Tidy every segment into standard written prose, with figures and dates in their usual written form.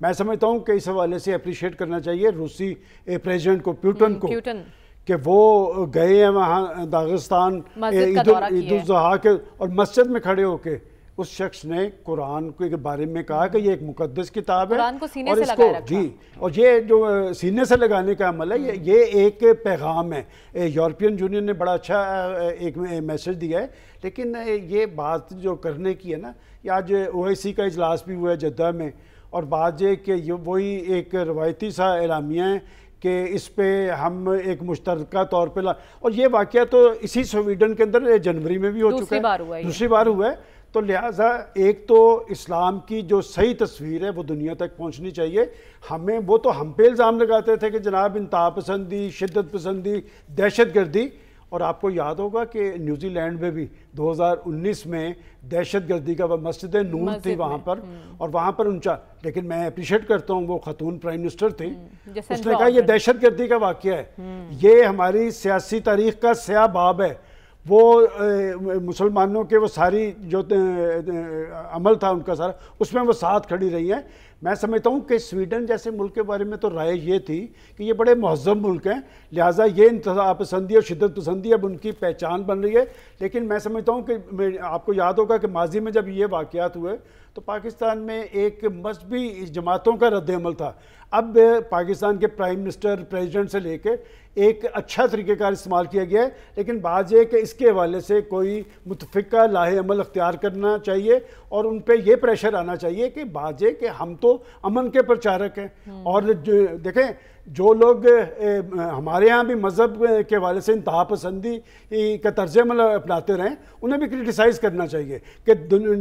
میں سمجھتا ہوں کہ اس حوالے سے اپریشیٹ کرنا چاہیے روسی پریزیڈنٹ کو، پیوٹن کو، کہ وہ گئے ہیں وہاں داغستان عید الاضحیٰ کے، اور مسجد میں کھڑے ہو کے اس شخص نے قرآن کے بارے میں کہا کہ یہ ایک مقدس کتاب ہے، قرآن کو سینے سے لگائے رکھا، جی، اور یہ جو سینے سے لگانے کا عمل ہے یہ ایک پیغام ہے۔ یورپین یونین نے بڑا اچھا ایک میسج دیا ہے، لیکن یہ بات جو کرنے کی ہے نا، یہ آج OIC کا اجلاس بھی ہوا ہے جدہ میں، اور بات یہ کہ وہی ایک روایتی سا اعلامیہ ہے کہ اس پہ ہم ایک مشترکہ طور پہ اور یہ واقعہ تو اسی سویڈن کے اندر جنوری میں بھی ہو چکا ہے، دوسری بار ہوا ہے، تو لہٰذا ایک تو اسلام کی جو صحیح تصویر ہے وہ دنیا تک پہنچنی چاہیے۔ ہمیں وہ تو ہم پہ الزام لگاتے تھے کہ جناب انتہا پسندی، شدت پسندی، دہشت گردی، اور آپ کو یاد ہوگا کہ نیوزی لینڈ میں بھی 2019 میں دہشت گردی کا مسجد نور تھی وہاں پر، اور وہاں پر اونچا، لیکن میں اپریشیٹ کرتا ہوں وہ خاتون پرائم منسٹر تھی، اس نے کہا یہ دہشت گردی کا واقعہ ہے، یہ ہماری سیاسی تاریخ کا سیاہ باب ہے، وہ مسلمانوں کے وہ ساری جو عمل تھا ان کا سارا، اس میں وہ ساتھ کھڑی رہی ہیں۔ میں سمجھتا ہوں کہ سویڈن جیسے ملک کے بارے میں تو رائے یہ تھی کہ یہ بڑے مہذب ملک ہیں، لہٰذا یہ انتہا پسندی اور شدت پسندی اب ان کی پہچان بن رہی ہے، لیکن میں سمجھتا ہوں کہ آپ کو یاد ہوگا کہ ماضی میں جب یہ واقعات ہوئے تو پاکستان میں ایک مذہبی جماعتوں کا رد عمل تھا۔ اب پاکستان کے پرائم منسٹر، پریزیڈنٹ سے لے کے ایک اچھا طریقہ کار استعمال کیا گیا ہے، لیکن بات یہ کہ اس کے حوالے سے کوئی متفقہ لاہ عمل اختیار کرنا چاہیے، اور ان پہ یہ پریشر آنا چاہیے کہ بات یہ کہ ہم تو امن کے پرچارک ہیں، اور دیکھیں جو لوگ ہمارے ہاں بھی مذہب کے حوالے سے انتہا پسندی کا طرز عمل اپناتے رہیں، انہیں بھی کرٹیسائز کرنا چاہیے کہ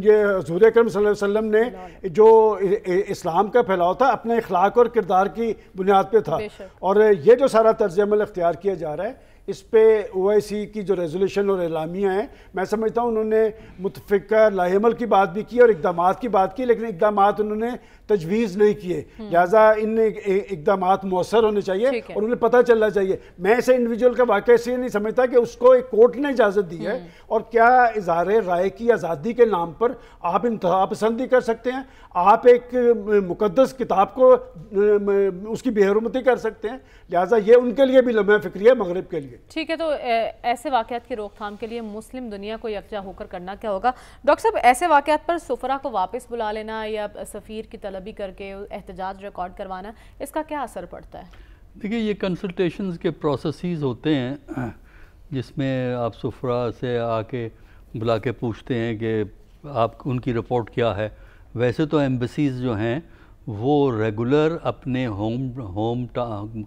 یہ حضور اکرم صلی اللہ علیہ وسلم نے جو اسلام کا پھیلاؤ تھا اپنے اخلاق اور کردار کی بنیاد پہ تھا، اور یہ جو سارا طرز عمل اختیار کیا جا رہا ہے اس پہ OIC کی جو ریزولوشن اور اعلامیہ ہیں، میں سمجھتا ہوں انہوں نے متفقہ لاہ عمل کی بات بھی کی اور اقدامات کی بات کی، لیکن اقدامات انہوں نے تجویز نہیں کیے، لہٰذا ان اقدامات مؤثر ہونے چاہیے اور انہیں پتہ چلنا چاہیے۔ میں اسے انڈیویجول کا واقعہ اس لیے نہیں سمجھتا کہ اس کو ایک کورٹ نے اجازت دی ہے، اور کیا اظہار رائے کی آزادی کے نام پر آپ انتہا پسندی کر سکتے ہیں، آپ ایک مقدس کتاب کو اس کی بے حرمتی کر سکتے ہیں، لہٰذا یہ ان کے لیے بھی لمحہ فکری ہے، مغرب کے لیے۔ ٹھیک ہے، تو ایسے واقعات کی روک تھام کے لیے مسلم دنیا کو یکجا ہو کر کرنا کیا ہوگا؟ ڈاکٹر صاحب، ایسے واقعات پر سفراء کو واپس بلا لینا یا سفیر کی طلبی کر کے احتجاج ریکارڈ کروانا، اس کا کیا اثر پڑتا ہے؟ دیکھیے، یہ کنسلٹیشنز کے پروسیسز ہوتے ہیں جس میں آپ سفراء سے آ کے بلا کے پوچھتے ہیں کہ آپ ان کی رپورٹ کیا ہے۔ ویسے تو ایمبیسیز جو ہیں وہ ریگولر اپنے ہوم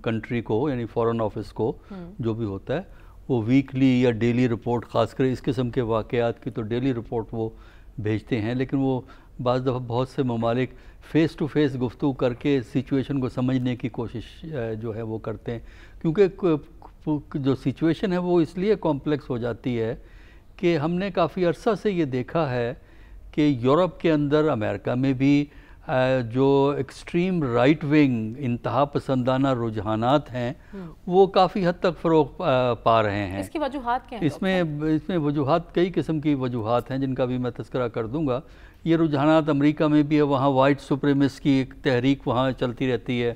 کنٹری کو، یعنی فارن آفس کو جو بھی ہوتا ہے، وہ ویکلی یا ڈیلی رپورٹ، خاص کر اس قسم کے واقعات کی تو ڈیلی رپورٹ وہ بھیجتے ہیں، لیکن وہ بعض دفعہ بہت سے ممالک فیس ٹو فیس گفتگو کر کے سچویشن کو سمجھنے کی کوشش جو ہے وہ کرتے ہیں، کیونکہ جو سچویشن ہے وہ اس لیے کمپلیکس ہو جاتی ہے کہ ہم نے کافی عرصہ سے یہ دیکھا ہے کہ یورپ کے اندر، امریکہ میں بھی جو ایکسٹریم رائٹ ونگ انتہا پسندانہ رجحانات ہیں وہ کافی حد تک فروغ پا رہے ہیں۔ اس کی وجوہات کیا ہیں؟ اس میں وجوہات، کئی قسم کی وجوہات ہیں جن کا بھی میں تذکرہ کر دوں گا۔ یہ رجحانات امریکہ میں بھی ہے، وہاں وائٹ سپریمس کی ایک تحریک وہاں چلتی رہتی ہے،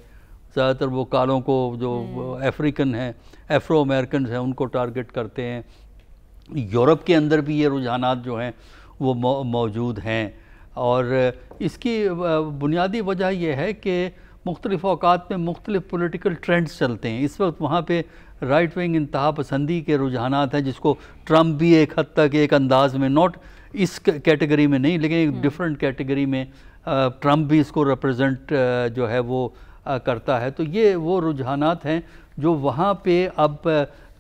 زیادہ تر وہ کالوں کو، جو افریقن ہیں، ایفرو امریکنز ہیں، ان کو ٹارگٹ کرتے ہیں۔ یورپ کے اندر بھی یہ رجحانات جو ہیں وہ موجود ہیں، اور اس کی بنیادی وجہ یہ ہے کہ مختلف اوقات میں مختلف پولیٹیکل ٹرینڈز چلتے ہیں۔ اس وقت وہاں پہ رائٹ ونگ انتہا پسندی کے رجحانات ہیں، جس کو ٹرمپ بھی ایک حد تک ایک انداز میں، نوٹ اس کیٹیگری میں نہیں لیکن ایک ڈیفرنٹ کیٹیگری میں ٹرمپ بھی اس کو ریپرزنٹ جو ہے وہ کرتا ہے۔ تو یہ وہ رجحانات ہیں جو وہاں پہ اب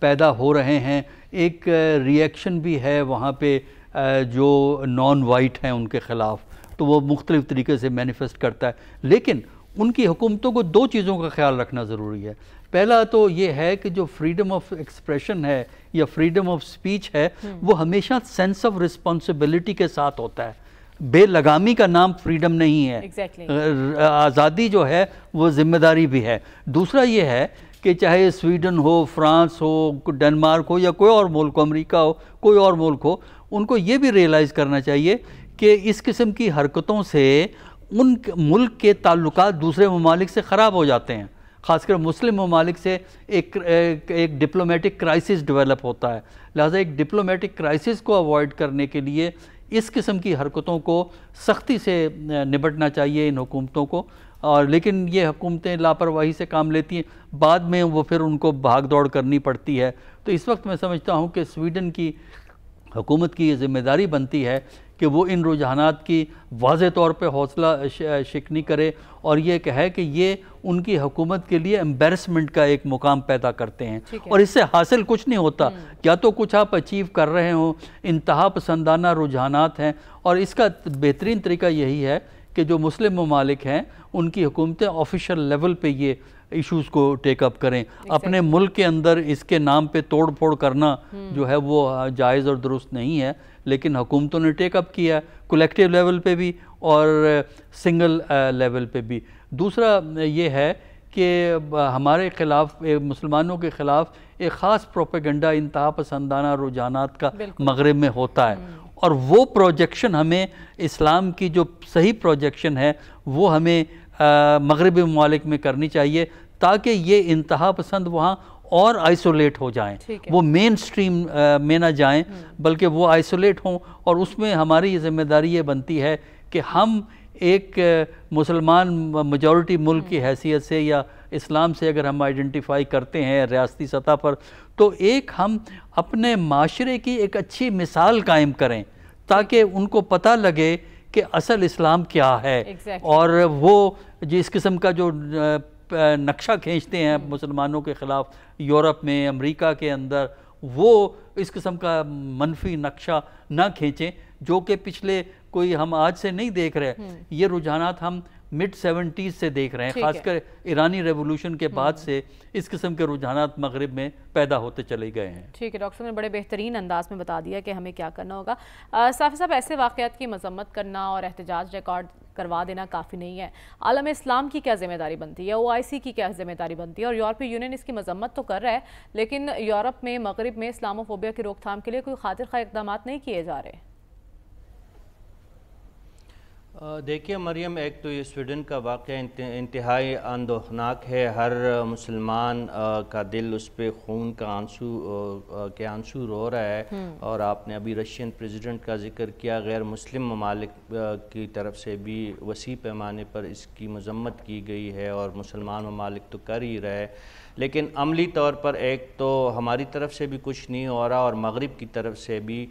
پیدا ہو رہے ہیں۔ ایک ریئیکشن بھی ہے وہاں پہ جو نان وائٹ ہیں ان کے خلاف، تو وہ مختلف طریقے سے مینیفیسٹ کرتا ہے، لیکن ان کی حکومتوں کو دو چیزوں کا خیال رکھنا ضروری ہے۔ پہلا تو یہ ہے کہ جو فریڈم آف ایکسپریشن ہے یا فریڈم آف سپیچ ہے وہ ہمیشہ سینس آف رسپانسبلٹی کے ساتھ ہوتا ہے۔ بے لگامی کا نام فریڈم نہیں ہے، آزادی جو ہے وہ ذمہ داری بھی ہے۔ دوسرا یہ ہے کہ چاہے سویڈن ہو، فرانس ہو، ڈنمارک ہو یا کوئی اور ملک ہو، امریکہ ہو، کوئی اور ملک ہو، ان کو یہ بھی ریئلائز کرنا چاہیے کہ اس قسم کی حرکتوں سے ان ملک کے تعلقات دوسرے ممالک سے خراب ہو جاتے ہیں، خاص کر مسلم ممالک سے ایک ڈپلومیٹک کرائسس ڈیولپ ہوتا ہے. لہٰذا ایک ڈپلومیٹک کرائسس کو اوائڈ کرنے کے لیے اس قسم کی حرکتوں کو سختی سے نبٹنا چاہیے ان حکومتوں کو. اور لیکن یہ حکومتیں لاپرواہی سے کام لیتی ہیں، بعد میں وہ پھر ان کو بھاگ دوڑ کرنی پڑتی ہے. تو اس وقت میں سمجھتا ہوں کہ سویڈن کی حکومت کی یہ ذمہ داری بنتی ہے کہ وہ ان رجحانات کی واضح طور پہ حوصلہ شکنی کرے اور یہ کہے کہ یہ ان کی حکومت کے لیے امبیرسمنٹ کا ایک مقام پیدا کرتے ہیں، اور اس سے حاصل کچھ نہیں ہوتا. یا تو کچھ آپ اچیو کر رہے ہوں، انتہا پسندانہ رجحانات ہیں، اور اس کا بہترین طریقہ یہی ہے کہ جو مسلم ممالک ہیں ان کی حکومتیں آفیشل لیول پہ یہ ایشوز کو ٹیک اپ کریں. اپنے ملک کے اندر اس کے نام پہ توڑ پھوڑ کرنا جو ہے وہ جائز اور درست نہیں ہے، لیکن حکومتوں نے ٹیک اپ کیا کولیکٹیو لیول پہ بھی اور سنگل لیول پہ بھی. دوسرا یہ ہے کہ ہمارے خلاف، مسلمانوں کے خلاف ایک خاص پروپیگنڈا انتہا پسندانہ رجحانات کا مغرب میں ہوتا ہے، اور وہ پروجیکشن ہمیں اسلام کی جو صحیح پروجیکشن ہے وہ ہمیں مغربی ممالک میں کرنی چاہیے تاکہ یہ انتہا پسند وہاں اور آئسولیٹ ہو جائیں، وہ مین سٹریم میں نہ جائیں بلکہ وہ آئسولیٹ ہوں. اور اس میں ہماری یہ ذمہ داری یہ بنتی ہے کہ ہم ایک مسلمان میجورٹی ملک کی حیثیت سے یا اسلام سے اگر ہم آئیڈینٹیفائی کرتے ہیں ریاستی سطح پر، تو ایک ہم اپنے معاشرے کی ایک اچھی مثال قائم کریں تاکہ ان کو پتہ لگے کہ اصل اسلام کیا ہے. اور وہ جس قسم کا جو نقشہ کھینچتے ہیں مسلمانوں کے خلاف یورپ میں، امریکہ کے اندر، وہ اس قسم کا منفی نقشہ نہ کھینچیں جو کہ پچھلے کوئی ہم آج سے نہیں دیکھ رہے. یہ رجحانات ہم مڈ 70s سے دیکھ رہے ہیں، خاص کر ایرانی ریولوشن کے بعد سے اس قسم کے رجحانات مغرب میں پیدا ہوتے چلے گئے ہیں. ٹھیک ہے ڈاکٹر صاحب نے بڑے بہترین انداز میں بتا دیا کہ ہمیں کیا کرنا ہوگا. صافی صاحب، ایسے واقعات کی مذمت کرنا اور احتجاج ریکارڈ کروا دینا کافی نہیں ہے. عالم اسلام کی کیا ذمہ داری بنتی ہے، OIC کی کیا ذمہ داری بنتی ہے؟ اور یورپی یونین اس کی مذمت تو کر رہا ہے، لیکن یورپ میں، مغرب میں اسلامو فوبیا کی روک تھام کے لیے کوئی خاطر خواہ اقدامات نہیں کیے جا رہے. دیکھیے مریم، ایک تو یہ سویڈن کا واقعہ انتہائی اندوہناک ہے. ہر مسلمان کا دل اس پہ خون کا آنسو رو رہا ہے. اور آپ نے ابھی رشین پریزیڈنٹ کا ذکر کیا، غیر مسلم ممالک کی طرف سے بھی وسیع پیمانے پر اس کی مذمت کی گئی ہے، اور مسلمان ممالک تو کر ہی رہے. لیکن عملی طور پر ایک تو ہماری طرف سے بھی کچھ نہیں ہو رہا، اور مغرب کی طرف سے بھی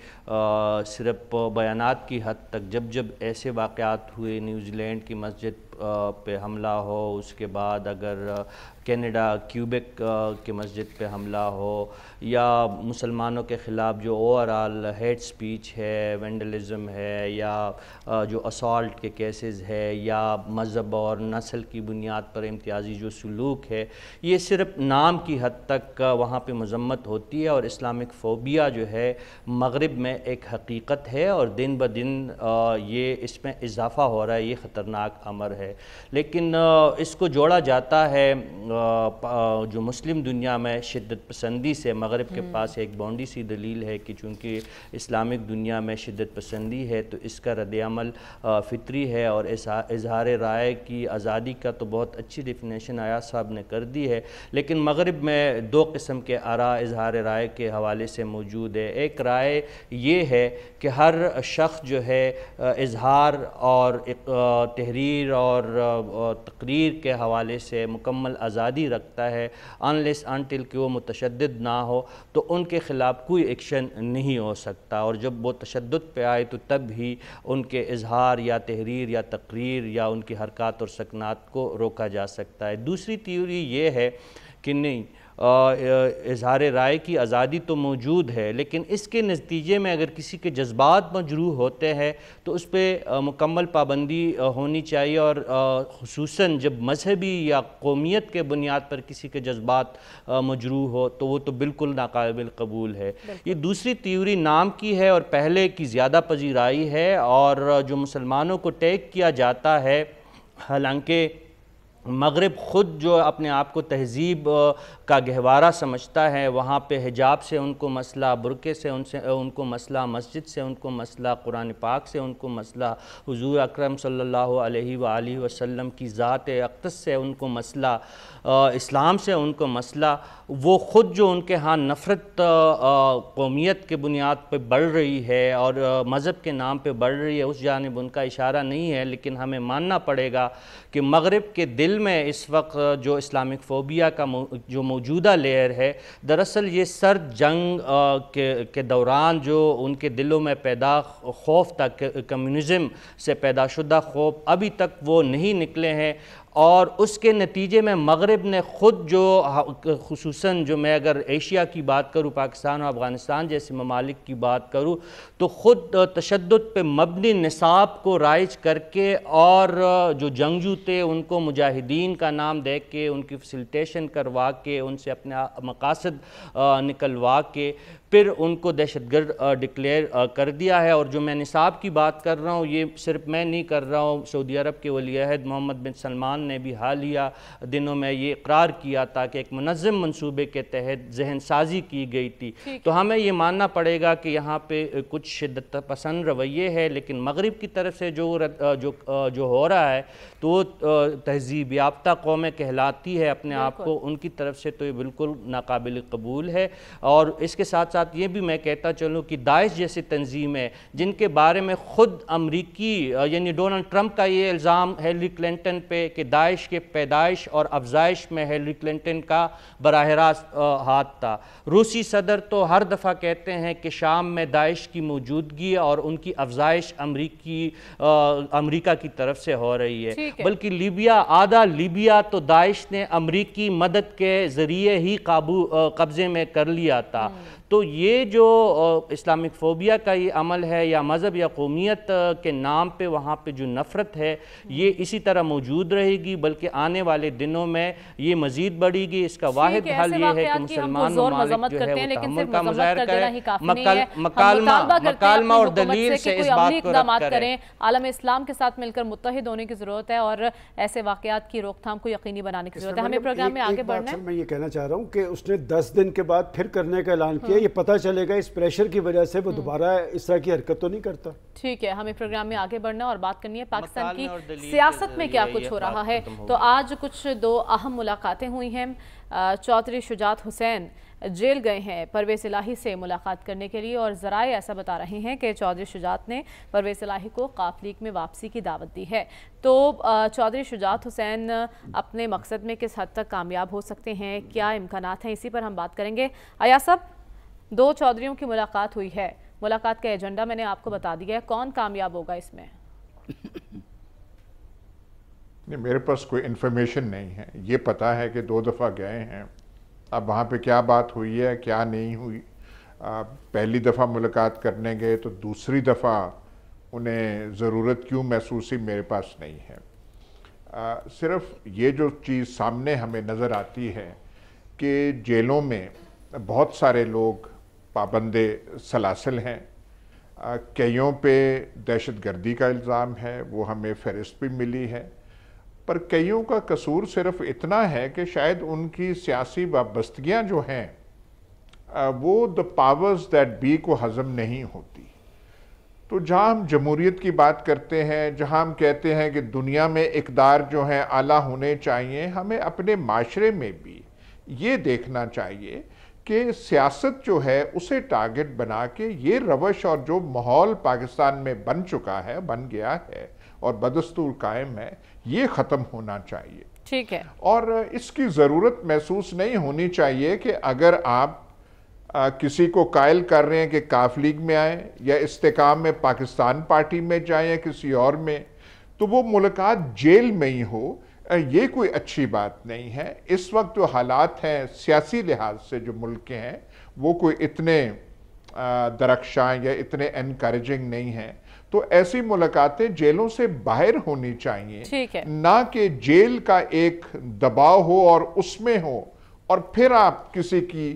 صرف بیانات کی حد تک. جب ایسے واقعات ہوئے، نیوزی لینڈ کی مسجد پہ حملہ ہو، اس کے بعد اگر کینیڈا کیوبیک کی مسجد پہ حملہ ہو، یا مسلمانوں کے خلاف جو اوورآل ہیٹ سپیچ ہے، وینڈلزم ہے، یا جو اسالٹ کے کیسز ہے، یا مذہب اور نسل کی بنیاد پر امتیازی جو سلوک ہے، یہ صرف نام کی حد تک وہاں پہ مذمت ہوتی ہے. اور اسلامک فوبیا جو ہے مغرب میں ایک حقیقت ہے، اور دن بدن یہ اس میں اضافہ ہو رہا ہے. یہ خطرناک امر ہے. لیکن اس کو جوڑا جاتا ہے جو مسلم دنیا میں شدت پسندی سے. مغرب کے پاس ایک بونڈی سی دلیل ہے کہ چونکہ اسلامک دنیا میں شدت پسندی ہے تو اس کا رد عمل فطری ہے. اور اظہار رائے کی آزادی کا تو بہت اچھی ڈیفینیشن ایاز صاحب نے کر دی ہے. لیکن مغرب میں دو قسم کے آراء اظہار رائے کے حوالے سے موجود ہے. ایک رائے یہ ہے کہ ہر شخص جو ہے اظہار اور تحریر اور تقریر کے حوالے سے مکمل آزادی رکھتا ہے، انلیس انٹل کہ وہ متشدد نہ ہو تو ان کے خلاف کوئی ایکشن نہیں ہو سکتا. اور جب وہ تشدد پہ آئے تو تب ہی ان کے اظہار یا تحریر یا تقریر یا ان کی حرکات اور سکنات کو روکا جا سکتا ہے. دوسری تھیوری یہ ہے کہ نہیں، اظہار رائے کی آزادی تو موجود ہے، لیکن اس کے نتیجے میں اگر کسی کے جذبات مجروح ہوتے ہیں تو اس پہ مکمل پابندی ہونی چاہیے. اور خصوصاً جب مذہبی یا قومیت کے بنیاد پر کسی کے جذبات مجروح ہو تو وہ تو بالکل ناقابل قبول ہے. یہ دوسری تھیوری نام کی ہے اور پہلے کی زیادہ پذیرائی ہے، اور جو مسلمانوں کو ٹیگ کیا جاتا ہے، حالانکہ مغرب خود جو اپنے آپ کو تہذیب کا گہوارہ سمجھتا ہے، وہاں پہ حجاب سے ان کو مسئلہ، برقعے سے ان کو مسئلہ، مسجد سے ان کو مسئلہ، قرآن پاک سے ان کو مسئلہ، حضور اکرم صلی اللہ علیہ وآلہ وسلم کی ذات اقدس سے ان کو مسئلہ، اسلام سے ان کو مسئلہ، وہ خود جو ان کے ہاں نفرت قومیت کے بنیاد پہ بڑھ رہی ہے اور مذہب کے نام پہ بڑھ رہی ہے، اس جانب ان کا اشارہ نہیں ہے۔ لیکن ہمیں ماننا پڑے گا کہ مغرب کے دل میں اس وقت جو اسلامک فوبیا کا جو موجودہ لیئر ہے، دراصل یہ سرد جنگ کے دوران جو ان کے دلوں میں پیدا خوف تھا، کمیونزم سے پیدا شدہ خوف، ابھی تک وہ نہیں نکلے ہیں، اور اس کے نتیجے میں مغرب نے خود جو خصوصاً جو میں اگر ایشیا کی بات کروں، پاکستان اور افغانستان جیسے ممالک کی بات کروں، تو خود تشدد پہ مبنی نصاب کو رائج کر کے اور جو جنگجو تھے ان کو مجاہدین کا نام دے کے، ان کی فیسیلیٹیشن کروا کے، ان سے اپنے مقاصد نکلوا کے پھر ان کو دہشت گرد ڈکلیئر کر دیا ہے۔ اور جو میں نصاب کی بات کر رہا ہوں، یہ صرف میں نہیں کر رہا ہوں، سعودی عرب کے ولی عہد محمد بن سلمان نے بھی حالیہ دنوں میں یہ اقرار کیا تھا کہ ایک منظم منصوبے کے تحت ذہن سازی کی گئی تھی۔ تو ہمیں یہ ماننا پڑے گا کہ یہاں پہ کچھ شدت پسند رویے ہے، لیکن مغرب کی طرف سے جو ہو رہا ہے تو وہ تہذیب یافتہ قومیں کہلاتی ہے اپنے آپ کو، ان کی طرف سے تو یہ بالکل ناقابل قبول ہے۔ اور اس کے ساتھ ساتھ یہ بھی میں کہتا چلوں کہ داعش جیسی تنظیمیں جن کے بارے میں خود امریکی یعنی ڈونلڈ ٹرمپ کا یہ الزام ہیلری کلنٹن پہ کہ داعش کے پیدائش اور افزائش میں ہیلری کلنٹن کا براہ راست ہاتھ تھا، روسی صدر تو ہر دفعہ کہتے ہیں کہ شام میں داعش کی موجودگی اور ان کی افزائش امریکہ کی طرف سے ہو رہی ہے، بلکہ لیبیا، آدھا لیبیا تو داعش نے امریکی مدد کے ذریعے ہی قبضے میں کر لیا تھا۔ تو یہ جو اسلامک فوبیا کا یہ عمل ہے یا مذہب یا قومیت کے نام پہ وہاں پہ جو نفرت ہے، یہ اسی طرح موجود رہے گی، بلکہ آنے والے دنوں میں یہ مزید بڑھے گی۔ اس کا واحد حل یہ ہے کہ مسلمان ممالک جو ہے وہ تحمل کا مظاہرہ کریں، مکالمہ اور دلیل سے اس بات کو رد کریں۔ عالم اسلام کے ساتھ مل کر متحد ہونے کی ضرورت ہے اور ایسے واقعات کی روک تھام کو یقینی بنانے کی ضرورت ہے۔ ہمیں پروگرام میں آگے بڑھنا ہے۔ میں یہ کہنا چاہ رہا ہوں کہ اس نے 10 دن کے بعد پھر کرنے کا اعلان کیا، یہ پتہ چلے گا اس پریشر کی وجہ سے وہ دوبارہ اس طرح کی حرکت تو نہیں کرتا۔ ٹھیک ہے، ہمیں پروگرام میں آگے بڑھنا اور بات کرنی ہے پاکستان کی سیاست میں کیا کچھ ہو رہا ہے۔ تو آج کچھ 2 اہم ملاقاتیں ہوئی ہیں۔ چودھری شجاعت حسین جیل گئے ہیں پرویز الہی سے ملاقات کرنے کے لیے، اور ذرائع ایسا بتا رہے ہیں کہ چودھری شجاعت نے پرویز الہی کو قاف لیگ میں واپسی کی دعوت دی ہے۔ تو چودھری شجاعت حسین اپنے مقصد میں کس حد تک کامیاب ہو سکتے ہیں، کیا امکانات ہیں، اسی پر ہم بات کریں گے۔ ایاز صاحب، 2 چودھریوں کی ملاقات ہوئی ہے، ملاقات کا ایجنڈا میں نے آپ کو بتا دیا ہے، کون کامیاب ہوگا اس میں؟ میرے پاس کوئی انفارمیشن نہیں ہے، یہ پتا ہے کہ 2 دفعہ گئے ہیں، اب وہاں پہ کیا بات ہوئی ہے کیا نہیں ہوئی۔ پہلی دفعہ ملاقات کرنے گئے تو دوسری دفعہ انہیں ضرورت کیوں محسوس ہوئی، میرے پاس نہیں ہے۔ صرف یہ جو چیز سامنے ہمیں نظر آتی ہے کہ جیلوں میں بہت سارے لوگ پابند سلاسل ہیں، کئیوں پہ دہشت گردی کا الزام ہے، وہ ہمیں فہرست بھی ملی ہے، پر کئیوں کا قصور صرف اتنا ہے کہ شاید ان کی سیاسی وابستگیاں جو ہیں وہ the powers that be کو ہضم نہیں ہوتی۔ تو جہاں ہم جمہوریت کی بات کرتے ہیں، جہاں ہم کہتے ہیں کہ دنیا میں اقدار جو ہیں اعلیٰ ہونے چاہیے، ہمیں اپنے معاشرے میں بھی یہ دیکھنا چاہیے کہ سیاست جو ہے اسے ٹارگٹ بنا کے یہ روش اور جو ماحول پاکستان میں بن چکا ہے، بن گیا ہے اور بدستور قائم ہے، یہ ختم ہونا چاہیے۔ ٹھیک ہے، اور اس کی ضرورت محسوس نہیں ہونی چاہیے کہ اگر آپ کسی کو قائل کر رہے ہیں کہ قاف لیگ میں آئیں یا استحکام میں پاکستان پارٹی میں جائیں یا کسی اور میں، تو وہ ملاقات جیل میں ہی ہو، یہ کوئی اچھی بات نہیں ہے۔ اس وقت جو حالات ہیں سیاسی لحاظ سے جو ملک کے ہیں وہ کوئی اتنے درخشاں یا اتنے انکریجنگ نہیں ہیں، تو ایسی ملاقاتیں جیلوں سے باہر ہونی چاہیے، نہ کہ جیل کا ایک دباؤ ہو اور اس میں ہو اور پھر آپ کسی کی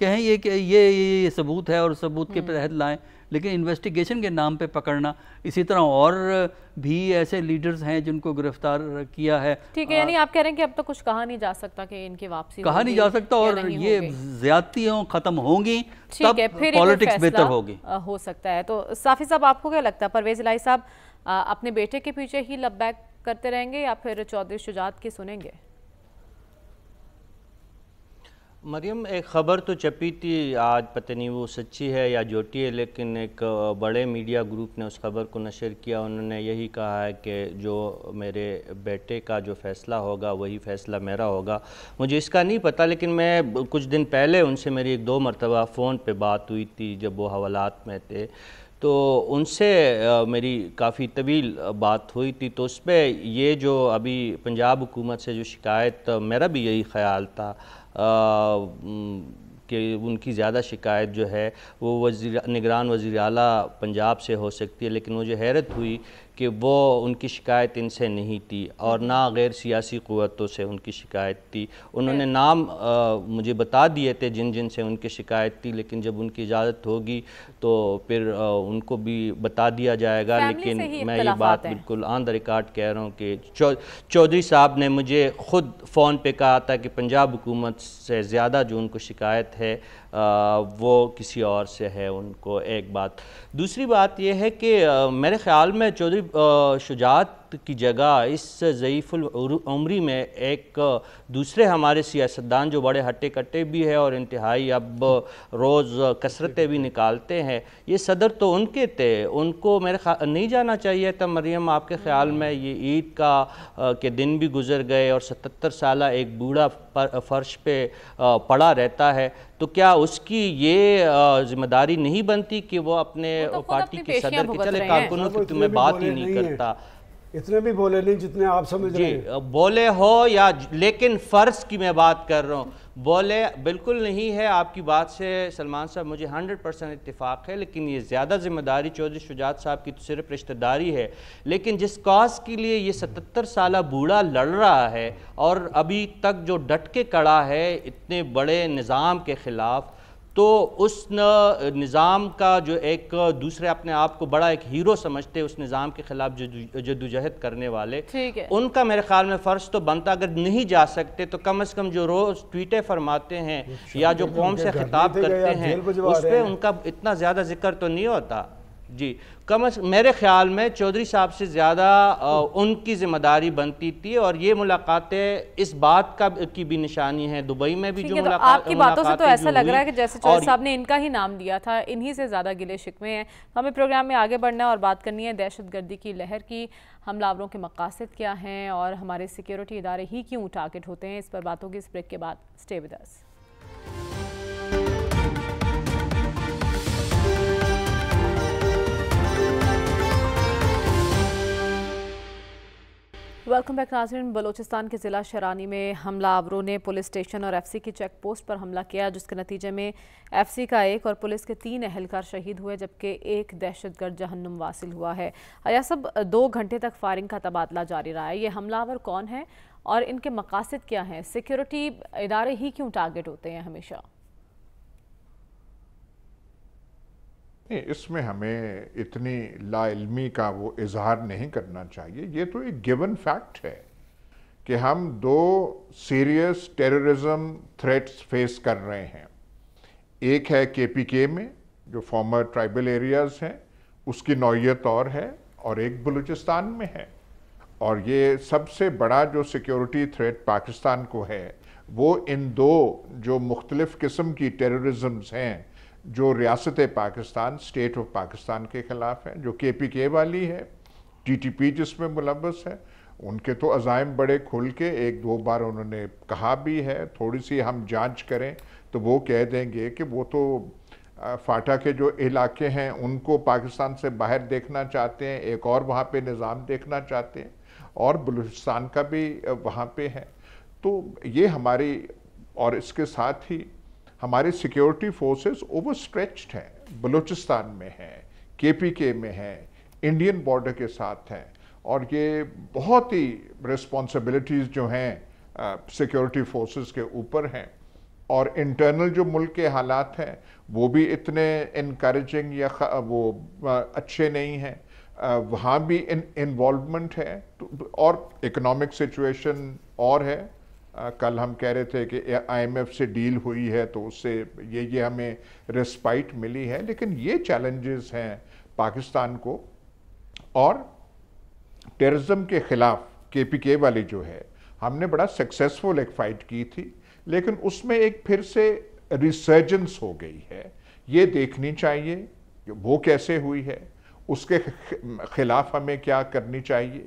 کہیں یہ کہ یہ ثبوت ہے اور ثبوت کے تحت لائیں، لیکن انویسٹیگیشن کے نام پہ پکڑنا. اسی طرح اور بھی ایسے لیڈرز ہیں جن کو گرفتار کیا ہے. ٹھیک ہے، یعنی آپ کہہ رہے ہیں کہ اب تک کچھ کہا نہیں جا سکتا کہ ان کی واپسی کہا نہیں جا سکتا، اور یہ زیادتیاں ختم ہوں گی تب پالیٹکس بہتر ہوگی. ہو سکتا ہے. تو صافی صاحب آپ کو کیا لگتا ہے پرویز الہی صاحب اپنے بیٹے کے پیچھے ہی لب بیک کرتے رہیں گے یا پھر چودھری شجاعت کی سنیں گے؟ مریم، ایک خبر تو چپی تھی، آج پتہ نہیں وہ سچی ہے یا جھوٹی ہے، لیکن ایک بڑے میڈیا گروپ نے اس خبر کو نشر کیا. انہوں نے یہی کہا ہے کہ جو میرے بیٹے کا جو فیصلہ ہوگا وہی فیصلہ میرا ہوگا. مجھے اس کا نہیں پتہ، لیکن میں کچھ دن پہلے ان سے میری 1-2 مرتبہ فون پہ بات ہوئی تھی جب وہ حوالات میں تھے، تو ان سے میری کافی طویل بات ہوئی تھی. تو اس پہ یہ جو ابھی پنجاب حکومت سے جو شکایت، میرا بھی یہی خیال تھا کہ ان کی زیادہ شکایت جو ہے وہ نگران وزیر اعلیٰ پنجاب سے ہو سکتی ہے، لیکن مجھے حیرت ہوئی کہ وہ ان کی شکایت ان سے نہیں تھی اور نہ غیر سیاسی قوتوں سے ان کی شکایت تھی. انہوں نے نام مجھے بتا دیے تھے جن سے ان کی شکایت تھی، لیکن جب ان کی اجازت ہوگی تو پھر ان کو بھی بتا دیا جائے گا. لیکن میں یہ بات بالکل آن دا ریکارڈ کہہ رہا ہوں کہ چودھری صاحب نے مجھے خود فون پہ کہا تھا کہ پنجاب حکومت سے زیادہ جو ان کو شکایت ہے وہ کسی اور سے ہے. ان کو ایک بات. دوسری بات یہ ہے کہ میرے خیال میں چودھری شجاعت کی جگہ اس ضعیف العمری میں ایک دوسرے ہمارے سیاستدان جو بڑے ہٹے کٹے بھی ہیں اور انتہائی اب روز کثرتیں بھی نکالتے ہیں، یہ صدر تو ان کے تھے، ان کو میرے خیال نہیں جانا چاہیے تھا. مریم، آپ کے خیال میں یہ عید کا کے دن بھی گزر گئے اور 77 سالہ ایک بوڑھا فرش پہ پڑا رہتا ہے، تو کیا اس کی یہ ذمہ داری نہیں بنتی کہ وہ اپنے پارٹی کے صدر کے چلے کارکنوں کی تمہیں بات ہی نہیں کرتا؟ اتنے بھی بولے نہیں جتنے آپ سمجھ رہے ہیں. بولے ہو یا لیکن فرض کی میں بات کر رہا ہوں. بولے بالکل نہیں ہے. آپ کی بات سے سلمان صاحب مجھے 100% اتفاق ہے، لیکن یہ زیادہ ذمہ داری چودھری شجاعت صاحب کی تو صرف رشتہ داری ہے. لیکن جس کاز کے لیے یہ 77 سالہ بوڑھا لڑ رہا ہے اور ابھی تک جو ڈٹ کے کڑا ہے اتنے بڑے نظام کے خلاف، تو اس نظام کا جو ایک دوسرے اپنے آپ کو بڑا ایک ہیرو سمجھتے اس نظام کے خلاف جدوجہد کرنے والے، ان کا میرے خیال میں فرض تو بنتا. اگر نہیں جا سکتے تو کم از کم جو روز ٹویٹیں فرماتے ہیں یا جو قوم سے خطاب کرتے ہیں اس پہ ان کا اتنا زیادہ ذکر تو نہیں ہوتا. جی، میرے خیال میں چودھری صاحب سے زیادہ ان کی ذمہ داری بنتی تھی. اور یہ ملاقاتیں اس بات کی بھی نشانی ہے. دبئی میں بھی جو ملاقاتیں، آپ کی باتوں سے تو ایسا لگ رہا ہے کہ جیسے چودھری صاحب نے ان کا ہی نام دیا تھا، انہی سے زیادہ گلے شکوے ہیں. ہمیں پروگرام میں آگے بڑھنا ہے اور بات کرنی ہے دہشت گردی کی لہر کی. حملہ آوروں کے مقاصد کیا ہیں اور ہمارے سیکیورٹی ادارے ہی کیوں ٹارگٹ ہوتے ہیں، اس پر بات ہوگی اس بریک کے بعد. Stay with us. Welcome back ناظرین. بلوچستان کے ضلع شرانی میں حملہ آوروں نے پولیس اسٹیشن اور ایف سی کی چیک پوسٹ پر حملہ کیا، جس کے نتیجے میں ایف سی کا 1 اور پولیس کے 3 اہلکار شہید ہوئے، جبکہ 1 دہشت گرد جہنم واصل ہوا ہے. ایاسب 2 گھنٹے تک فائرنگ کا تبادلہ جاری رہا ہے. یہ حملہ آور کون ہیں اور ان کے مقاصد کیا ہیں؟ سیکیورٹی ادارے ہی کیوں ٹارگٹ ہوتے ہیں ہمیشہ؟ اس میں ہمیں اتنی لا علمی کا وہ اظہار نہیں کرنا چاہیے. یہ تو ایک گیون فیکٹ ہے کہ ہم 2 سیریس ٹیررزم تھریٹس فیس کر رہے ہیں. ایک ہے KPK میں جو فارمر ٹرائبل ایریاز ہیں، اس کی نوعیت اور ہے، اور ایک بلوچستان میں ہے. اور یہ سب سے بڑا جو سیکیورٹی تھریٹ پاکستان کو ہے وہ ان 2 جو مختلف قسم کی ٹیررزمز ہیں جو ریاست پاکستان، اسٹیٹ آف پاکستان کے خلاف ہے، جو KPK والی ہے، TTP جس میں ملوث ہے. ان کے تو عزائم بڑے کھل کے 1-2 بار انہوں نے کہا بھی ہے. تھوڑی سی ہم جانچ کریں تو وہ کہہ دیں گے کہ وہ تو فاٹا کے جو علاقے ہیں ان کو پاکستان سے باہر دیکھنا چاہتے ہیں، ایک اور وہاں پہ نظام دیکھنا چاہتے ہیں، اور بلوچستان کا بھی وہاں پہ ہے. تو یہ ہماری، اور اس کے ساتھ ہی ہماری سیکیورٹی فورسز اوور سٹریچڈ ہیں. بلوچستان میں ہیں، KPK میں ہیں، انڈین بارڈر کے ساتھ ہیں، اور یہ بہت ہی ریسپانسبلٹیز جو ہیں سیکیورٹی فورسز کے اوپر ہیں. اور انٹرنل جو ملک کے حالات ہیں وہ بھی اتنے انکریجنگ یا وہ اچھے نہیں ہیں، وہاں بھی انوالومنٹ ہے، اور اکنامک سچویشن اور ہے. کل ہم کہہ رہے تھے کہ IMF سے ڈیل ہوئی ہے تو اس سے یہ ہمیں ریسپائٹ ملی ہے، لیکن یہ چیلنجز ہیں پاکستان کو. اور ٹیررزم کے خلاف KPK والی جو ہے، ہم نے بڑا سکسیسفل ایک فائٹ کی تھی، لیکن اس میں ایک پھر سے ریسرجنس ہو گئی ہے. یہ دیکھنی چاہیے کہ وہ کیسے ہوئی ہے، اس کے خلاف ہمیں کیا کرنی چاہیے.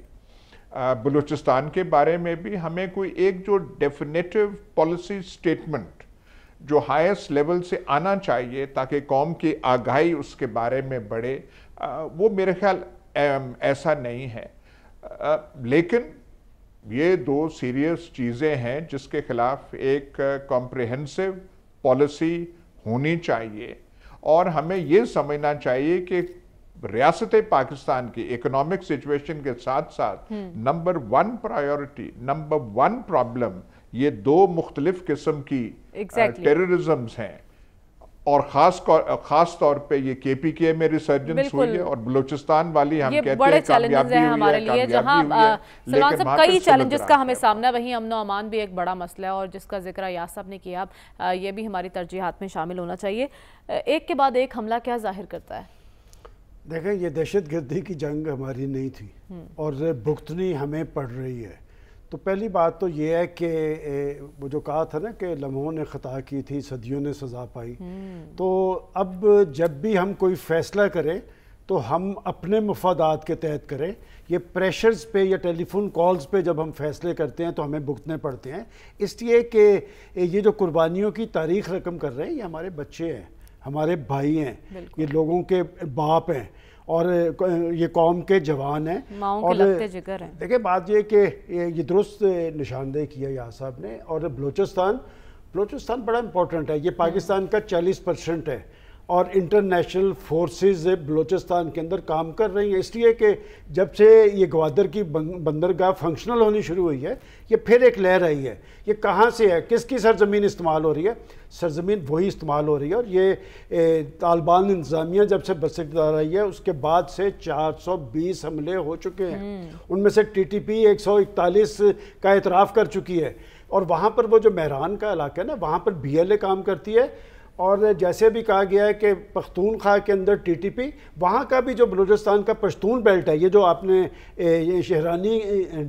بلوچستان کے بارے میں بھی ہمیں کوئی ایک جو ڈیفینیٹو پالیسی سٹیٹمنٹ جو ہائیسٹ لیول سے آنا چاہیے تاکہ قوم کی آگاہی اس کے بارے میں بڑھے، وہ میرے خیال ایسا نہیں ہے. لیکن یہ دو سیریس چیزیں ہیں جس کے خلاف ایک کمپریہنسو پالیسی ہونی چاہیے، اور ہمیں یہ سمجھنا چاہیے کہ ریاست پاکستان کی اکنامک سچویشن کے ساتھ ساتھ نمبر 1 پرائیورٹی، نمبر 1 پرابلم یہ دو مختلف قسم کی ٹیررزمز ہیں، اور خاص طور پہ یہ KPK میں ریسرجنس ہوئی ہے، اور بلوچستان والی ہم کہتے ہیں بڑے چیلنجز ہیں ہمارے لیے، جہاں سلمان صاحب کئی چیلنجز کا ہمیں سامنا، وہیں امن و امان بھی ایک بڑا مسئلہ ہے، اور جس کا ذکر ایاز صاحب نے کیا، یہ بھی ہماری ترجیحات میں شامل ہونا چاہیے. ایک کے بعد ایک حملہ کیا ظاہر کرتا ہے؟ دیکھیں، یہ دہشت گردی کی جنگ ہماری نہیں تھی اور بھگتنی ہمیں پڑ رہی ہے. تو پہلی بات تو یہ ہے کہ وہ جو کہا تھا نا کہ لمحوں نے خطا کی تھی صدیوں نے سزا پائی، تو اب جب بھی ہم کوئی فیصلہ کریں تو ہم اپنے مفادات کے تحت کریں. یہ پریشرز پہ یا ٹیلی فون کالز پہ جب ہم فیصلے کرتے ہیں تو ہمیں بھگتنے پڑتے ہیں، اس لیے کہ یہ جو قربانیوں کی تاریخ رقم کر رہے ہیں یہ ہمارے بچے ہیں، ہمارے بھائی ہیں، یہ لوگوں کے باپ ہیں، اور یہ قوم کے جوان ہیں، اور جگر ہیں. دیکھیں بات یہ کہ یہ درست نشاندہی کیا ایاز صاحب نے، اور بلوچستان بڑا امپورٹنٹ ہے. یہ پاکستان کا 40% ہے، اور انٹرنیشنل فورسز بلوچستان کے اندر کام کر رہی ہیں، اس لیے کہ جب سے یہ گوادر کی بندرگاہ فنکشنل ہونی شروع ہوئی ہے، یہ پھر ایک لہر آئی ہے. یہ کہاں سے ہے، کس کی سرزمین استعمال ہو رہی ہے؟ سرزمین وہی استعمال ہو رہی ہے. اور یہ طالبان انتظامیہ جب سے بسکدار آئی ہے اس کے بعد سے 420 حملے ہو چکے ہیں، ان میں سے TTP 141 کا اعتراف کر چکی ہے. اور وہاں پر وہ جو مہران کا علاقہ ہے نا، وہاں پر BLA کام کرتی ہے، اور جیسے بھی کہا گیا ہے کہ پختونخوا کے اندر TTP، وہاں کا بھی جو بلوچستان کا پشتون بیلٹ ہے، یہ جو آپ نے شہرانی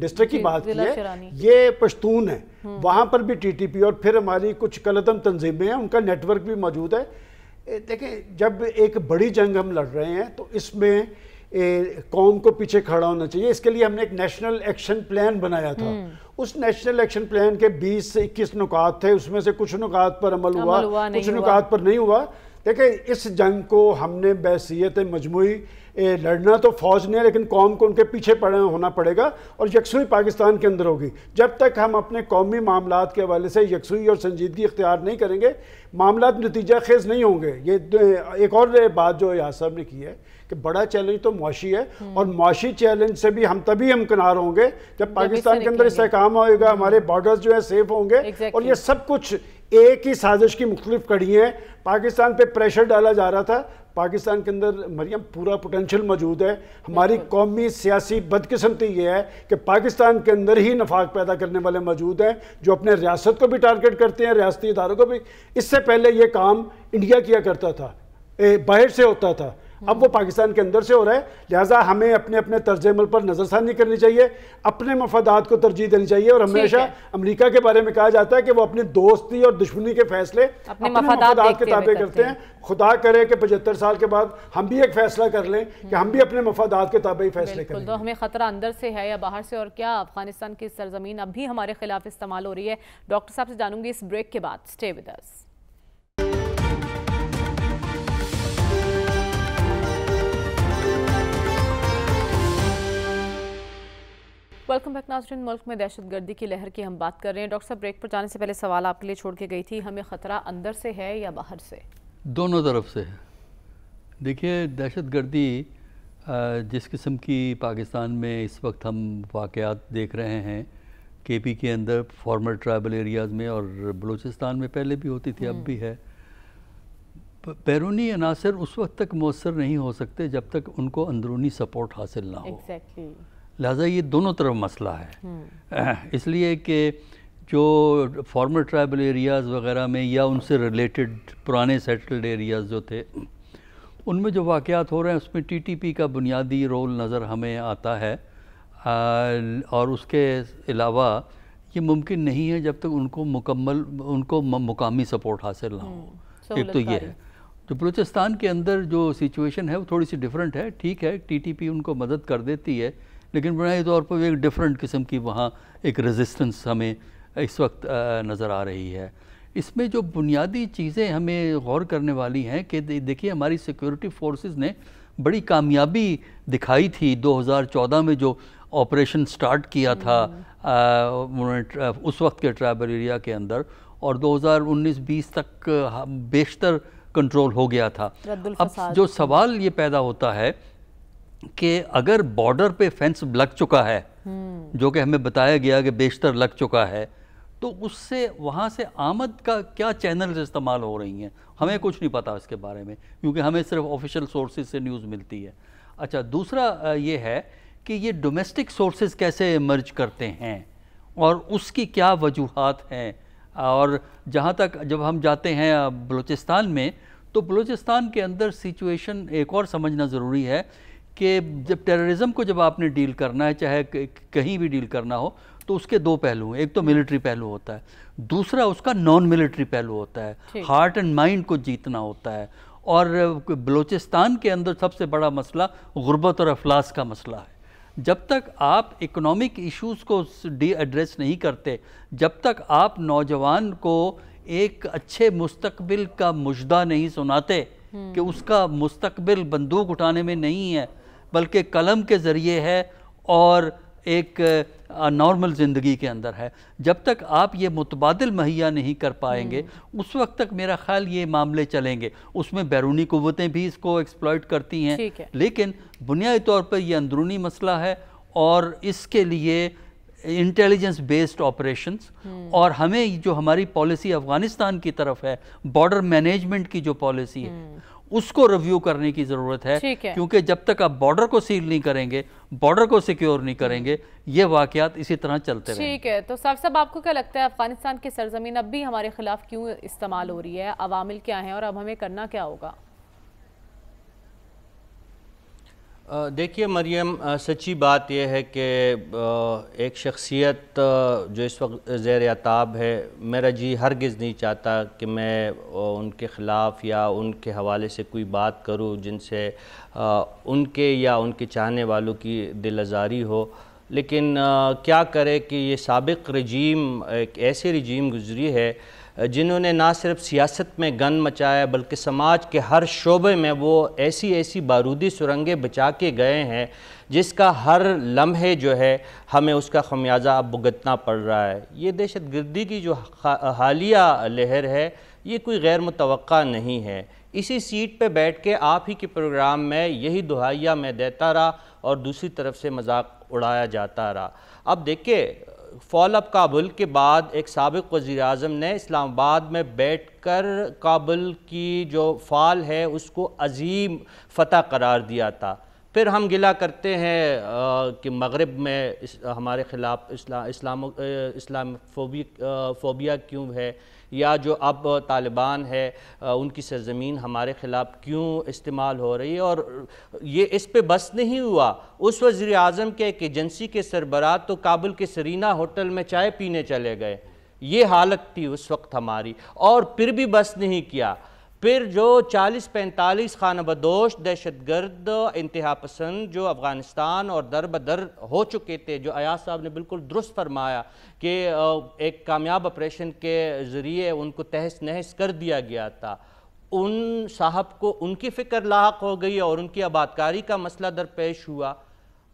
ڈسٹرکٹ کی بات کی ہے، یہ پشتون ہے، وہاں پر بھی TTP، اور پھر ہماری کچھ کلعدم تنظیمیں ہیں، ان کا نیٹ ورک بھی موجود ہے. دیکھیں، جب ایک بڑی جنگ ہم لڑ رہے ہیں تو اس میں قوم کو پیچھے کھڑا ہونا چاہیے. اس کے لیے ہم نے ایک نیشنل ایکشن پلان بنایا تھا. اس نیشنل ایکشن پلان کے 20 سے 21 نکات تھے، اس میں سے کچھ نکات پر عمل ہوا، کچھ نکات پر نہیں ہوا. دیکھیں، اس جنگ کو ہم نے بحیثیت مجموعی لڑنا تو فوج نے، لیکن قوم کو ان کے پیچھے ہونا پڑے گا، اور یکسوئی پاکستان کے اندر ہوگی. جب تک ہم اپنے قومی معاملات کے حوالے سے یکسوئی اور سنجیدگی اختیار نہیں کریں گے، معاملات نتیجہ خیز نہیں ہوں گے. یہ ایک اور بات جو ایاز صاحب نے کی ہے کہ بڑا چیلنج تو معاشی ہے، اور معاشی چیلنج سے بھی ہم تبھی ہمکنار ہوں گے جب پاکستان کے اندر استحکام ہوئے گا، ہمارے بارڈرز جو ہے سیف ہوں گے. اور یہ سب کچھ ایک ہی سازش کی مختلف کڑیاں ہیں. پاکستان پہ پریشر ڈالا جا رہا تھا. پاکستان کے اندر مریم پورا پوٹینشل موجود ہے. ہماری قومی سیاسی بدقسمتی یہ ہے کہ پاکستان کے اندر ہی نفاق پیدا کرنے والے موجود ہیں جو اپنے ریاست کو بھی ٹارگٹ کرتے ہیں، ریاستی اداروں کو بھی. اس سے پہلے یہ کام انڈیا کیا کرتا تھا، باہر سے ہوتا تھا، اب وہ پاکستان کے اندر سے ہو رہا ہے. لہٰذا ہمیں اپنے طرز عمل پر نظر ثانی کرنی چاہیے، اپنے مفادات کو ترجیح دینی چاہیے. اور ہمیشہ امریکہ کے بارے میں کہا جاتا ہے کہ وہ اپنی دوستی اور دشمنی کے فیصلے اپنے مفادات کے تابع کرتے ہیں. خدا کرے کہ 75 سال کے بعد ہم بھی ایک فیصلہ کر لیں کہ ہم بھی اپنے مفادات کے تابع ہی فیصلے کریں. تو ہمیں خطرہ اندر سے ہے یا باہر سے، اور کیا افغانستان کی سرزمین اب بھی ہمارے خلاف استعمال ہو رہی ہے؟ ڈاکٹر صاحب سے جانوں گی اس بریک کے بعد. Stay with us. Welcome back ناظرین. ملک میں دہشت گردی کی لہر کی ہم بات کر رہے ہیں. ڈاکٹر صاحب، بریک پر جانے سے پہلے سوال آپ کے لیے چھوڑ کے گئی تھی، ہمیں خطرہ اندر سے ہے یا باہر سے؟ دونوں طرف سے ہے. دیکھیے، دہشت گردی جس قسم کی پاکستان میں اس وقت ہم واقعات دیکھ رہے ہیں KP کے اندر فارمر ٹرائبل ایریاز میں اور بلوچستان میں پہلے بھی ہوتی تھی، اب بھی ہے. بیرونی عناصر اس وقت تک مؤثر نہیں ہو سکتے جب تک ان کو اندرونی سپورٹ حاصل نہ ہو. لہٰذا یہ دونوں طرف مسئلہ ہے. اس لیے کہ جو فارمر ٹرائبل ایریاز وغیرہ میں یا ان سے ریلیٹڈ پرانے سیٹلڈ ایریاز جو تھے ان میں جو واقعات ہو رہے ہیں اس میں TTP کا بنیادی رول نظر ہمیں آتا ہے. اور اس کے علاوہ یہ ممکن نہیں ہے جب تک ان کو مقامی سپورٹ حاصل نہ ہو. ایک تو یہ ہے. تو بلوچستان کے اندر جو سچویشن ہے وہ تھوڑی سی ڈیفرنٹ ہے. ٹھیک ہے TTP ان کو مدد کر دیتی ہے لیکن بنیادی طور پر ایک ڈیفرنٹ قسم کی وہاں ایک ریزسٹنس ہمیں اس وقت نظر آ رہی ہے. اس میں جو بنیادی چیزیں ہمیں غور کرنے والی ہیں کہ دیکھیے ہماری سیکیورٹی فورسز نے بڑی کامیابی دکھائی تھی 2014 میں جو آپریشن سٹارٹ کیا تھا اس وقت کے ٹرائبل ایریا کے اندر، اور 2019-20 تک بیشتر کنٹرول ہو گیا تھا. اب جو سوال یہ پیدا ہوتا ہے کہ اگر بارڈر پہ فینس لگ چکا ہے جو کہ ہمیں بتایا گیا کہ بیشتر لگ چکا ہے، تو اس سے وہاں سے آمد کا کیا چینلز استعمال ہو رہی ہیں ہمیں کچھ نہیں پتا اس کے بارے میں، کیونکہ ہمیں صرف آفیشیل سورسز سے نیوز ملتی ہے. اچھا، دوسرا یہ ہے کہ یہ ڈومیسٹک سورسز کیسے ایمرج کرتے ہیں اور اس کی کیا وجوہات ہیں. اور جہاں تک جب ہم جاتے ہیں بلوچستان میں، تو بلوچستان کے اندر سچویشن ایک اور سمجھنا ضروری ہے کہ جب ٹیررزم کو جب آپ نے ڈیل کرنا ہے، چاہے کہیں بھی ڈیل کرنا ہو، تو اس کے دو پہلو ہیں. ایک تو ملٹری پہلو ہوتا ہے، دوسرا اس کا نان ملٹری پہلو ہوتا ہے. ہارٹ اینڈ مائنڈ کو جیتنا ہوتا ہے. اور بلوچستان کے اندر سب سے بڑا مسئلہ غربت اور افلاس کا مسئلہ ہے. جب تک آپ اکنامک ایشوز کو ایڈریس نہیں کرتے، جب تک آپ نوجوان کو ایک اچھے مستقبل کا مژدہ نہیں سناتے کہ اس کا مستقبل بندوق اٹھانے میں نہیں ہے بلکہ قلم کے ذریعے ہے اور ایک نارمل زندگی کے اندر ہے، جب تک آپ یہ متبادل مہیا نہیں کر پائیں گے اس وقت تک میرا خیال یہ معاملے چلیں گے. اس میں بیرونی قوتیں بھی اس کو ایکسپلائٹ کرتی ہیں، لیکن بنیادی طور پر یہ اندرونی مسئلہ ہے اور اس کے لیے انٹیلیجنس بیسڈ آپریشنز. اور ہمیں جو ہماری پالیسی افغانستان کی طرف ہے، بارڈر مینجمنٹ کی جو پالیسی ہے، اس کو ریویو کرنے کی ضرورت ہے. کیونکہ جب تک آپ بارڈر کو سیل نہیں کریں گے، بارڈر کو سیکیور نہیں کریں گے، یہ واقعات اسی طرح چلتے رہیں گے. ٹھیک ہے. تو صاحب آپ کو کیا لگتا ہے افغانستان کی سرزمین اب بھی ہمارے خلاف کیوں استعمال ہو رہی ہے؟ عوامل کیا ہیں اور اب ہمیں کرنا کیا ہوگا؟ دیکھیے مریم، سچی بات یہ ہے کہ ایک شخصیت جو اس وقت زیر عتاب ہے، میرا جی ہرگز نہیں چاہتا کہ میں ان کے خلاف یا ان کے حوالے سے کوئی بات کروں جن سے ان کے یا ان کے چاہنے والوں کی دل آزاری ہو. لیکن کیا کرے کہ یہ سابق رجیم ایک ایسے رجیم گزری ہے جنہوں نے نہ صرف سیاست میں گن مچایا بلکہ سماج کے ہر شعبے میں وہ ایسی بارودی سرنگیں بچا کے گئے ہیں جس کا ہر لمحے جو ہے ہمیں اس کا خمیازہ اب بھگتنا پڑ رہا ہے. یہ دہشت گردی کی جو حالیہ لہر ہے یہ کوئی غیر متوقع نہیں ہے. اسی سیٹ پہ بیٹھ کے آپ ہی کے پروگرام میں یہی دہائیاں میں دیتا رہا اور دوسری طرف سے مذاق اڑایا جاتا رہا. اب دیکھیں، فال آف کابل کے بعد ایک سابق وزیر اعظم نے اسلام آباد میں بیٹھ کر کابل کی جو فال ہے اس کو عظیم فتح قرار دیا تھا. پھر ہم گلہ کرتے ہیں کہ مغرب میں ہمارے خلاف اسلام فوبیا کیوں ہے، یا جو اب طالبان ہے ان کی سرزمین ہمارے خلاف کیوں استعمال ہو رہی ہے. اور یہ اس پہ بس نہیں ہوا، اس وزیر اعظم کے ایک ایجنسی کے سربراہ تو کابل کے سرینا ہوٹل میں چائے پینے چلے گئے. یہ حالت تھی اس وقت ہماری. اور پھر بھی بس نہیں کیا. پھر جو 40-45 خانہ بدوش دہشت گرد انتہا پسند جو افغانستان اور در بدر ہو چکے تھے، جو ایاز صاحب نے بالکل درست فرمایا کہ ایک کامیاب آپریشن کے ذریعے ان کو تہس نہس کر دیا گیا تھا، ان صاحب کو ان کی فکر لاحق ہو گئی اور ان کی آبادکاری کا مسئلہ درپیش ہوا.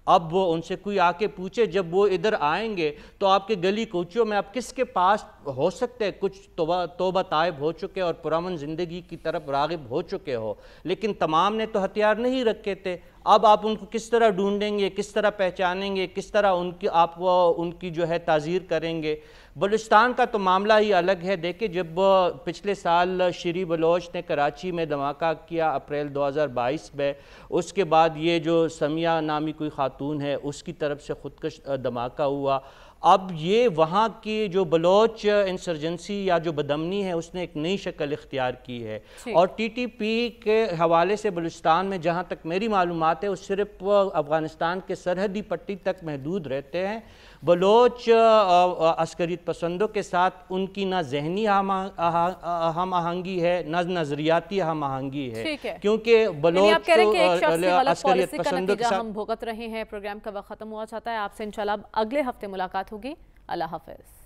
اب وہ ان سے کوئی آ کے پوچھے، جب وہ ادھر آئیں گے تو آپ کے گلی کوچوں میں آپ کس کے پاس ہو سکتے کچھ توبہ طائب ہو چکے اور پرامن زندگی کی طرف راغب ہو چکے ہو، لیکن تمام نے تو ہتھیار نہیں رکھے تھے. اب آپ ان کو کس طرح ڈھونڈیں گے, کس طرح پہچانیں گے, کس طرح آپ ان کی جو ہے تعزیر کریں گے. بلوچستان کا تو معاملہ ہی الگ ہے. دیکھیں جب پچھلے سال شری بلوچ نے کراچی میں دھماکہ کیا اپریل 2022 میں, اس کے بعد یہ جو سمیہ نامی کوئی خاتون ہے اس کی طرف سے خودکش دھماکہ ہوا. اب یہ وہاں کی جو بلوچ انسرجنسی یا جو بدامنی ہے اس نے ایک نئی شکل اختیار کی ہے, اور ٹی ٹی پی کے حوالے سے بلوچستان میں جہاں تک میری معلومات ہے وہ صرف افغانستان کے سرحدی پٹی تک محدود رہتے ہیں. بلوچ عسکریت پسندوں کے ساتھ ان کی نہ ذہنی ہم آہنگی ہے نہ نظریاتی ہم آہنگی ہے, کیونکہ بلوچ عسکریت پسندوں کے ساتھ ہم بھگت رہے ہیں. پروگرام کا وقت ختم ہوا چاہتا ہے. آپ سے انشاءاللہ اگلے ہفتے ملاقات ہوگی. اللہ حافظ.